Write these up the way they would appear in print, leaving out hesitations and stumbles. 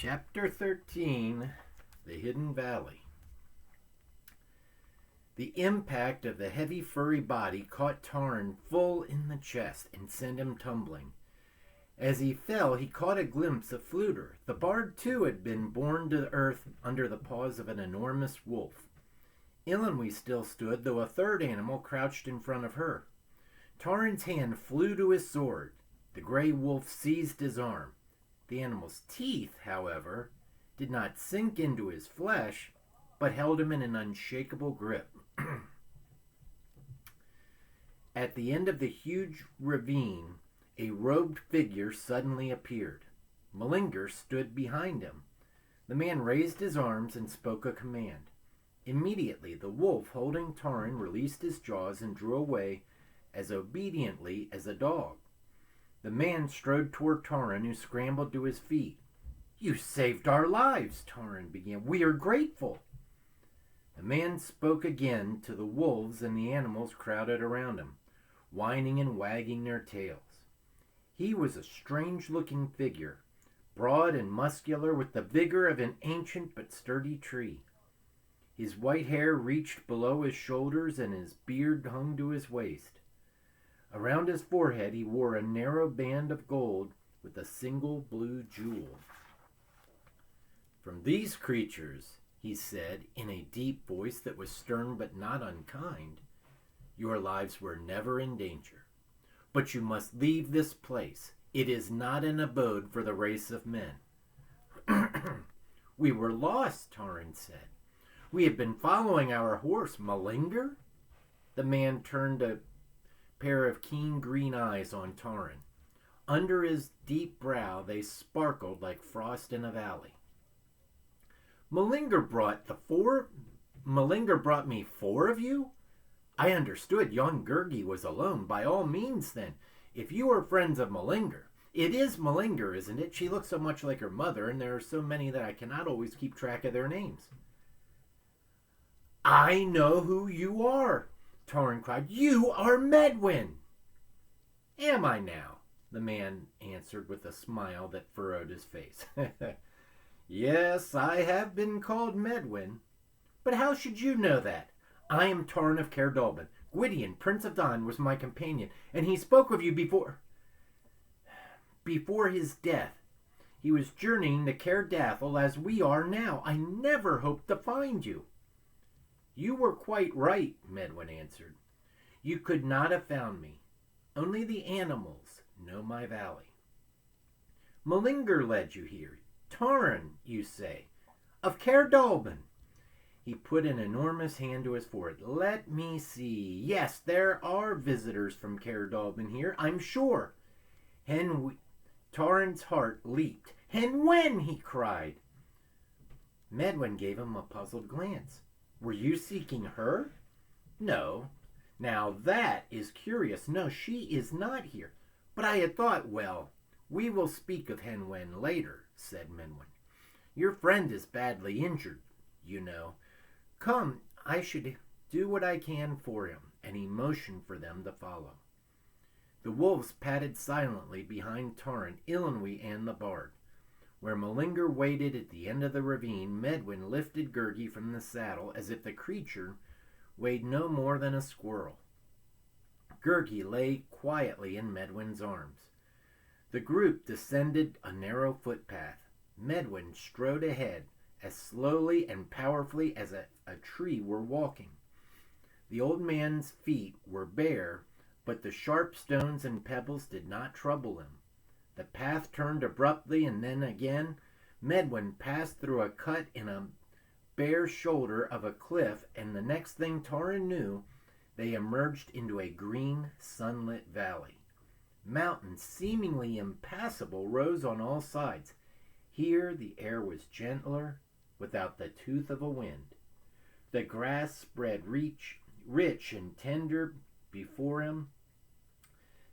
Chapter 13, The Hidden Valley. The impact of the heavy furry body caught Taran full in the chest and sent him tumbling. As he fell, he caught a glimpse of Fluter. The bard, too, had been borne to earth under the paws of an enormous wolf. Eilonwy still stood, though a third animal crouched in front of her. Taran's hand flew to his sword. The gray wolf seized his arm. The animal's teeth, however, did not sink into his flesh, but held him in an unshakable grip. At the end of the huge ravine, a robed figure suddenly appeared. Malinger stood behind him. The man raised his arms and spoke a command. Immediately, the wolf, holding Taran, released his jaws and drew away as obediently as a dog. The man strode toward Taran, who scrambled to his feet. "You saved our lives," Taran began. "We are grateful." The man spoke again to the wolves and the animals crowded around him, whining and wagging their tails. He was a strange-looking figure, broad and muscular, with the vigor of an ancient but sturdy tree. His white hair reached below his shoulders, and his beard hung to his waist. Around his forehead he wore a narrow band of gold with a single blue jewel. "From these creatures," he said in a deep voice that was stern but not unkind, "your lives were never in danger. But you must leave this place. It is not an abode for the race of men." "We were lost," Taran said. "We have been following our horse, Malinger." The man turned a pair of keen green eyes on Taran. Under his deep brow they sparkled like frost in a valley. Malinger brought me 4 of you? I understood young Gurgi was alone. By all means, then, if you are friends of Malinger. It is Malinger, isn't it? She looks so much like her mother, and there are so many that I cannot always keep track of their names. "I know who you are," Taran cried. "You are Medwyn." "Am I now?" the man answered with a smile that furrowed his face. "Yes, I have been called Medwyn. But how should you know that? I am Taran of Caer Dallben. Gwydion, Prince of Don, was my companion, and he spoke of you before his death. He was journeying to Caer Dathel as we are now. I never hoped to find you." "You were quite right," Medwyn answered. "You could not have found me. Only the animals know my valley." "Malinger led you here. Taran, you say, of Caer Dallben." He put an enormous hand to his forehead. "Let me see. Yes, there are visitors from Caer Dallben here, I'm sure." Taran's heart leaped. "Hen Wen!" he cried. Medwyn gave him a puzzled glance. "Were you seeking her?" "No. Now that is curious. No, she is not here. But I had thought, well, we will speak of Hen Wen later," said Medwyn. "Your friend is badly injured, you know. Come, I should do what I can for him," and he motioned for them to follow. The wolves padded silently behind Taran, Eilonwy, and the bard. Where Malinger waited at the end of the ravine, Medwyn lifted Gurgi from the saddle as if the creature weighed no more than a squirrel. Gurgi lay quietly in Medwyn's arms. The group descended a narrow footpath. Medwyn strode ahead as slowly and powerfully as a tree were walking. The old man's feet were bare, but the sharp stones and pebbles did not trouble him. The path turned abruptly, and then again Medwyn passed through a cut in a bare shoulder of a cliff, and the next thing Taran knew, they emerged into a green, sunlit valley. Mountains, seemingly impassable, rose on all sides. Here the air was gentler, without the tooth of a wind. The grass spread rich and tender before him.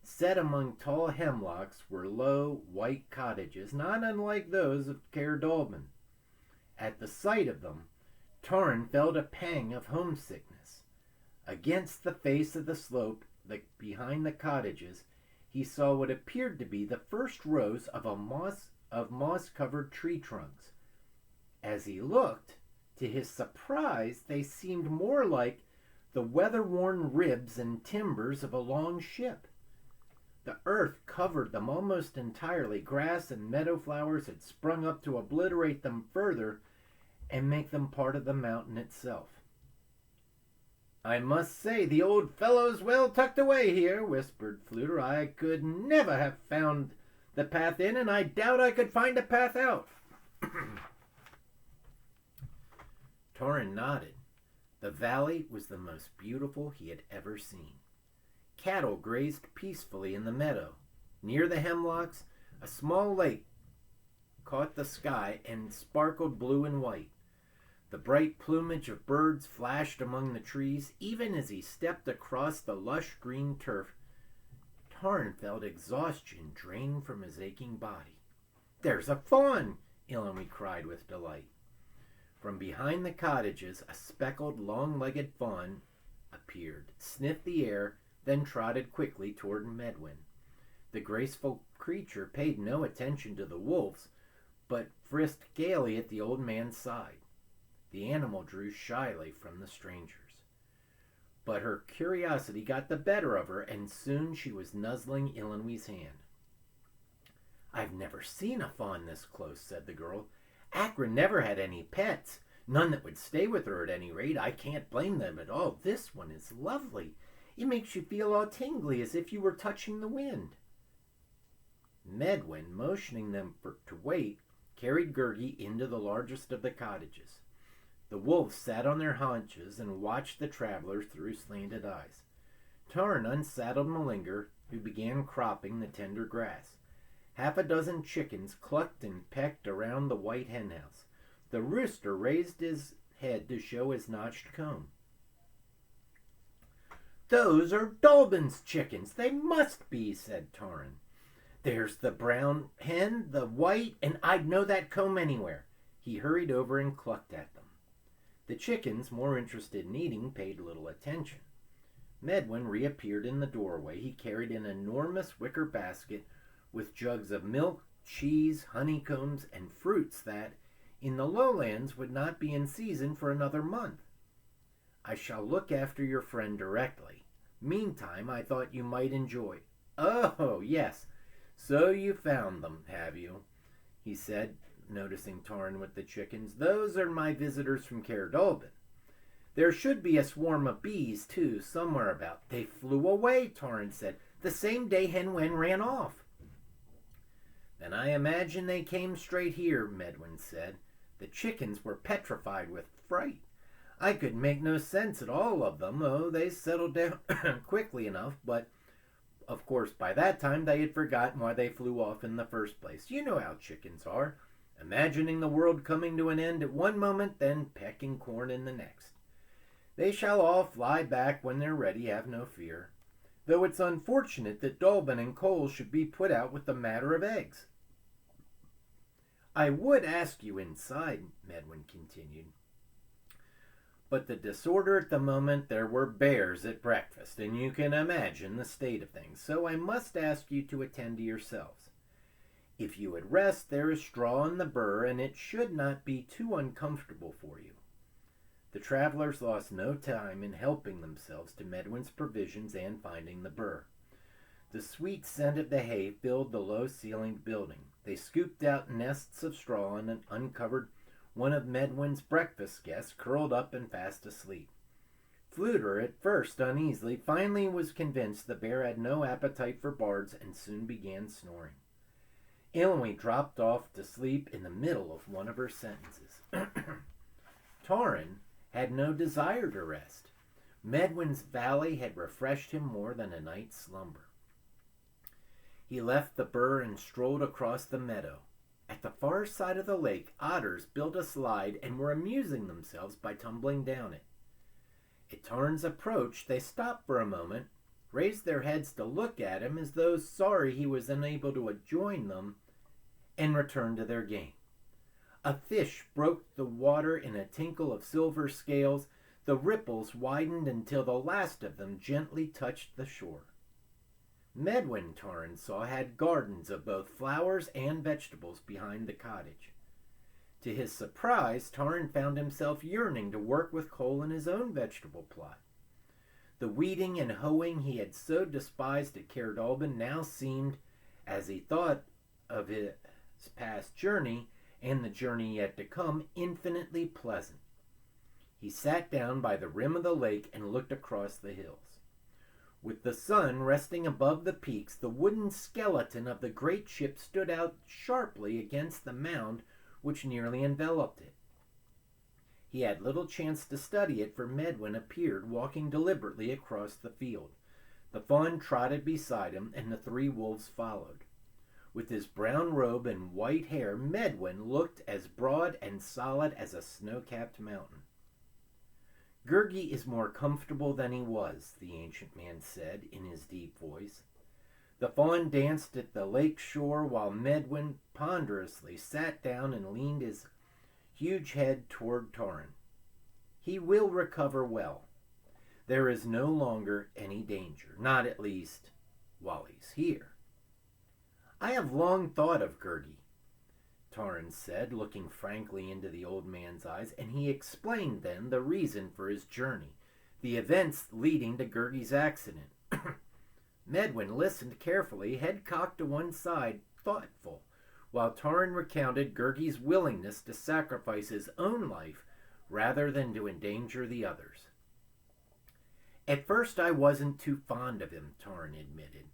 Set among tall hemlocks were low, white cottages, not unlike those of Caer Dallben. At the sight of them, Taran felt a pang of homesickness. Against the face of the slope behind the cottages, he saw what appeared to be the first rows of of moss-covered tree trunks. As he looked, to his surprise, they seemed more like the weather-worn ribs and timbers of a long ship. The earth covered them almost entirely. Grass and meadow flowers had sprung up to obliterate them further and make them part of the mountain itself. "I must say the old fellow's well tucked away here," whispered Fluter. "I could never have found the path in, and I doubt I could find a path out." Torin nodded. The valley was the most beautiful he had ever seen. Cattle grazed peacefully in the meadow. Near the hemlocks, a small lake caught the sky and sparkled blue and white. The bright plumage of birds flashed among the trees. Even as he stepped across the lush green turf, Torin felt exhaustion drain from his aching body. "There's a fawn!" Ilonwy cried with delight. From behind the cottages, a speckled, long-legged fawn appeared, sniffed the air, then trotted quickly toward Medwyn. The graceful creature paid no attention to the wolves, but frisked gaily at the old man's side. The animal drew shyly from the strangers. But her curiosity got the better of her, and soon she was nuzzling Ilonwy's hand. "I've never seen a fawn this close," said the girl. "Akron never had any pets. None that would stay with her at any rate. I can't blame them at all. This one is lovely. It makes you feel all tingly as if you were touching the wind." Medwyn, motioning them to wait, carried Gurgi into the largest of the cottages. The wolves sat on their haunches and watched the travelers through slanted eyes. Torin unsaddled Malinger, who began cropping the tender grass. Half a dozen chickens clucked and pecked around the white henhouse. The rooster raised his head to show his notched comb. "Those are Dolben's chickens. They must be," said Torin. "There's the brown hen, the white, and I'd know that comb anywhere." He hurried over and clucked at them. The chickens, more interested in eating, paid little attention. Medwyn reappeared in the doorway. He carried an enormous wicker basket with jugs of milk, cheese, honeycombs, and fruits that, in the lowlands, would not be in season for another month. "I shall look after your friend directly. Meantime, I thought you might enjoy—" "Oh, yes. So you found them, have you?" he said, noticing Torin with the chickens. "Those are my visitors from Caer Dallben. There should be a swarm of bees, too, somewhere about." "They flew away," Torin said, "the same day Hen Wen ran off." "Then I imagine they came straight here," Medwyn said. "The chickens were petrified with fright. I could make no sense at all of them, though they settled down quickly enough, but of course by that time they had forgotten why they flew off in the first place. You know how chickens are, imagining the world coming to an end at one moment, then pecking corn in the next. They shall all fly back when they're ready, have no fear. Though it's unfortunate that Dallben and Cole should be put out with the matter of eggs." "I would ask you inside," Medwyn continued. "But the disorder at the moment, there were bears at breakfast, and you can imagine the state of things, so I must ask you to attend to yourselves. If you would rest, there is straw in the burr, and it should not be too uncomfortable for you." The travelers lost no time in helping themselves to Medwyn's provisions and finding the burr. The sweet scent of the hay filled the low-ceilinged building. They scooped out nests of straw and uncovered one of Medwyn's breakfast guests, curled up and fast asleep. Fluter, at first uneasily, finally was convinced the bear had no appetite for bards and soon began snoring. Ilonwy dropped off to sleep in the middle of one of her sentences. Torin had no desire to rest. Medwyn's valley had refreshed him more than a night's slumber. He left the burr and strolled across the meadow. At the far side of the lake, otters built a slide and were amusing themselves by tumbling down it. At Torin's approach, they stopped for a moment, raised their heads to look at him as though sorry he was unable to join them, and returned to their game. A fish broke the water in a tinkle of silver scales. The ripples widened until the last of them gently touched the shore. Medwin, Torrin saw, had gardens of both flowers and vegetables behind the cottage. To his surprise, Torrin found himself yearning to work with Cole in his own vegetable plot. The weeding and hoeing he had so despised at Caerdalban now seemed, as he thought of his past journey and the journey yet to come, infinitely pleasant. He sat down by the rim of the lake and looked across the hills. With the sun resting above the peaks, the wooden skeleton of the great ship stood out sharply against the mound which nearly enveloped it. He had little chance to study it, for Medwin appeared walking deliberately across the field. The fawn trotted beside him, and the 3 wolves followed. With his brown robe and white hair, Medwin looked as broad and solid as a snow-capped mountain. "Gurgi is more comfortable than he was," the ancient man said in his deep voice. The fawn danced at the lake shore while Medwin ponderously sat down and leaned his huge head toward Torrin. "He will recover well. There is no longer any danger, not at least while he's here." "I have long thought of Gurgi," Torrin said, looking frankly into the old man's eyes, and he explained then the reason for his journey, the events leading to Gurgi's accident. Medwin listened carefully, head cocked to one side, thoughtful, while Torrin recounted Gurgi's willingness to sacrifice his own life rather than to endanger the others. "At first I wasn't too fond of him," Torrin admitted.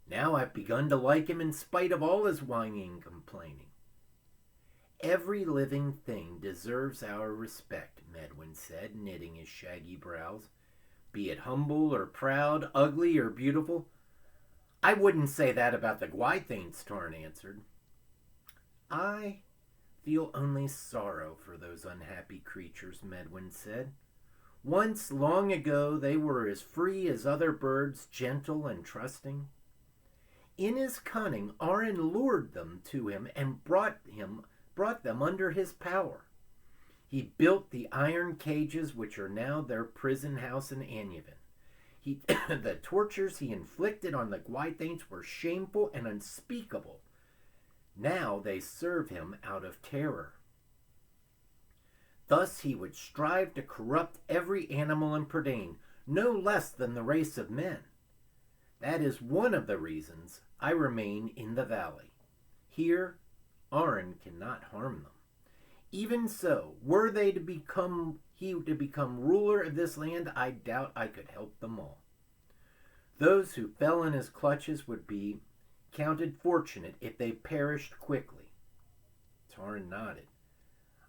"Now I've begun to like him in spite of all his whining and complaining." "Every living thing deserves our respect," Medwin said, knitting his shaggy brows. "Be it humble or proud, ugly or beautiful." "I wouldn't say that about the Gwythaints," Torrin answered. "I feel only sorrow for those unhappy creatures," Medwin said. "Once, long ago, they were as free as other birds, gentle and trusting. In his cunning, Arin lured them to him and brought them under his power. He built the iron cages which are now their prison house in Annavin. The tortures he inflicted on the Gwythaints were shameful and unspeakable. Now they serve him out of terror. Thus he would strive to corrupt every animal in Prydain, no less than the race of men. That is one of the reasons I remain in the valley. Here, Arin cannot harm them. Even so, were he to become ruler of this land, I doubt I could help them all. Those who fell in his clutches would be counted fortunate if they perished quickly." Torrin nodded.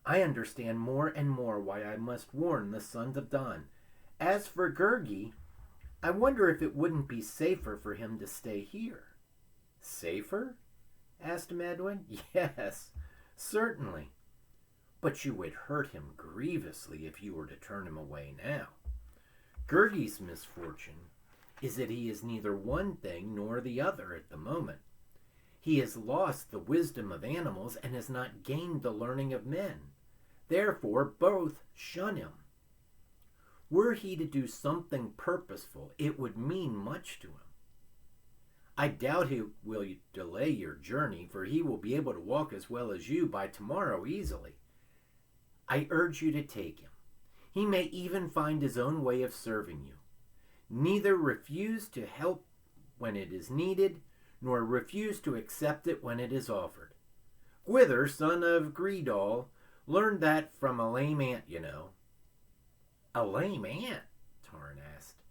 "I understand more and more why I must warn the Sons of Dawn. As for Gurgi, I wonder if it wouldn't be safer for him to stay here." "Safer?" asked Medwin. "Yes, certainly. But you would hurt him grievously if you were to turn him away now. Gurgi's misfortune is that he is neither one thing nor the other at the moment. He has lost the wisdom of animals and has not gained the learning of men. Therefore, both shun him. Were he to do something purposeful, it would mean much to him. I doubt he will delay your journey, for he will be able to walk as well as you by tomorrow easily. I urge you to take him. He may even find his own way of serving you. Neither refuse to help when it is needed, nor refuse to accept it when it is offered. Gwither, son of Gredal, learned that from a lame ant, you know." "A lame ant?" Torrin asked.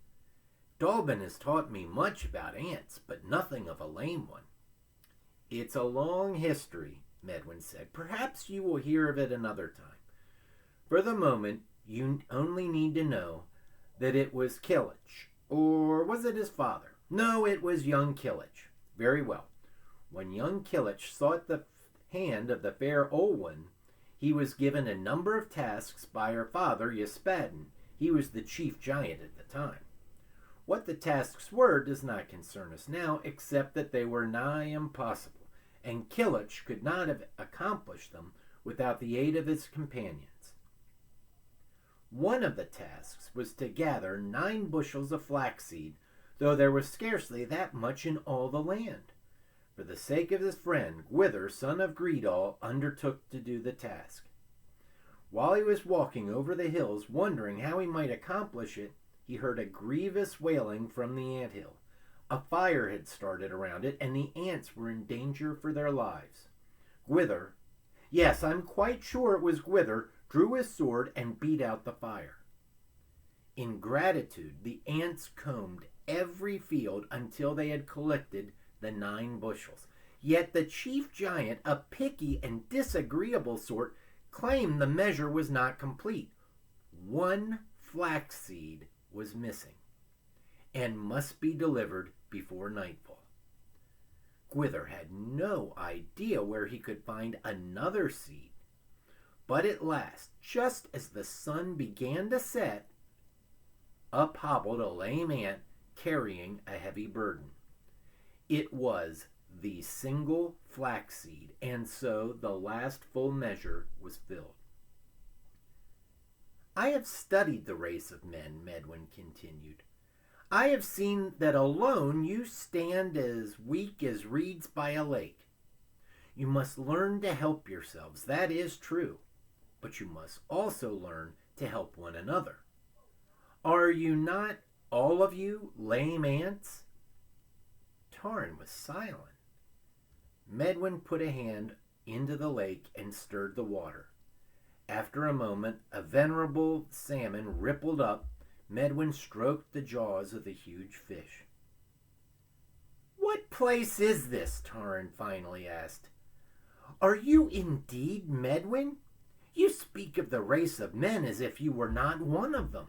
"Dalban has taught me much about ants, but nothing of a lame one." "It's a long history," Medwin said. "Perhaps you will hear of it another time. For the moment, you only need to know that it was Killich, or was it his father? No, it was young Killich. Very well. When young Killich sought the hand of the fair Olwen, he was given a number of tasks by her father, Yspadin. He was the chief giant at the time. What the tasks were does not concern us now, except that they were nigh impossible, and Killich could not have accomplished them without the aid of his companions. One of the tasks was to gather 9 bushels of flaxseed though there was scarcely that much in all the land. For the sake of his friend, Gwither, son of Greedall, undertook to do the task. While he was walking over the hills, wondering how he might accomplish it, he heard a grievous wailing from the anthill. A fire had started around it, and the ants were in danger for their lives. Gwither, yes, I'm quite sure it was Gwither, drew his sword and beat out the fire. In gratitude, the ants combed every field until they had collected the 9 bushels. Yet the chief giant, a picky and disagreeable sort, claimed the measure was not complete. 1 flaxseed was missing and must be delivered before nightfall. Gwither had no idea where he could find another seed, but at last, just as the sun began to set, up hobbled a lame ant carrying a heavy burden. It was the single flaxseed, and so the last full measure was filled. I have studied the race of men, Medwin continued. I have seen that alone you stand as weak as reeds by a lake. You must learn to help yourselves, that is true, but you must also learn to help one another. Are you not, all of you, lame ants? Taran was silent. Medwin put a hand into the lake and stirred the water. After a moment, a venerable salmon rippled up. Medwin stroked the jaws of the huge fish. What place is this? Taran finally asked. Are you indeed Medwin? You speak of the race of men as if you were not one of them.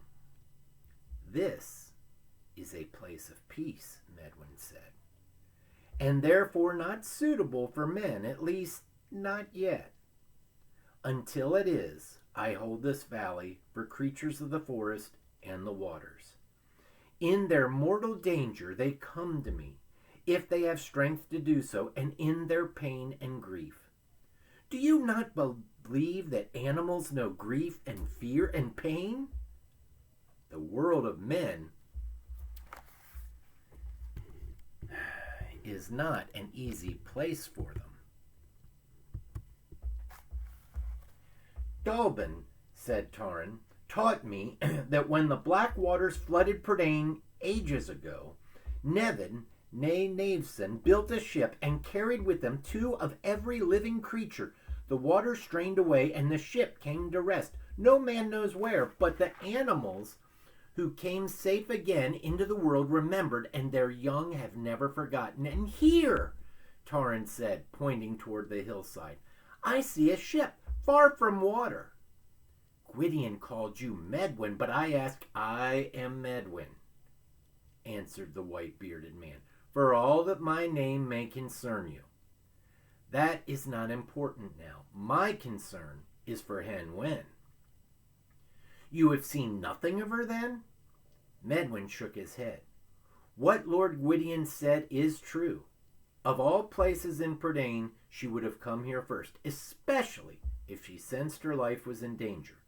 This is a place of peace, Medwin said, and therefore not suitable for men, at least not yet. Until it is, I hold this valley for creatures of the forest and the waters. In their mortal danger they come to me, if they have strength to do so, and in their pain and grief. Do you not believe that animals know grief and fear and pain? The world of men is not an easy place for them. Dalbin, said Taran, taught me that when the black waters flooded Prydain ages ago, Nevin, nay Naveson, built a ship and carried with them 2 of every living creature. The water strained away and the ship came to rest. No man knows where, but the animals who came safe again into the world remembered, and their young have never forgotten. And here, Taran said, pointing toward the hillside, I see a ship, far from water. Gwydion called you Medwin, but I ask, I am Medwin, answered the white-bearded man, for all that my name may concern you. That is not important now. My concern is for Hen Wen. You have seen nothing of her, then? Medwin shook his head. What Lord Gwydion said is true. Of all places in Prydain, she would have come here first, especially if she sensed her life was in danger.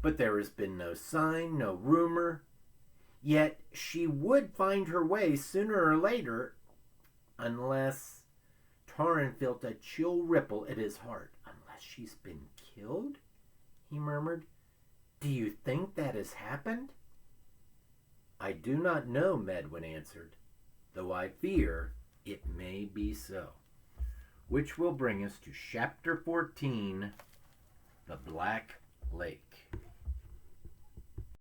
But there has been no sign, no rumor. Yet she would find her way sooner or later, unless... Taran felt a chill ripple at his heart. Unless she's been killed? He murmured. Do you think that has happened? I do not know, Medwin answered, though I fear it may be so. Which will bring us to Chapter 14, The Black Lake.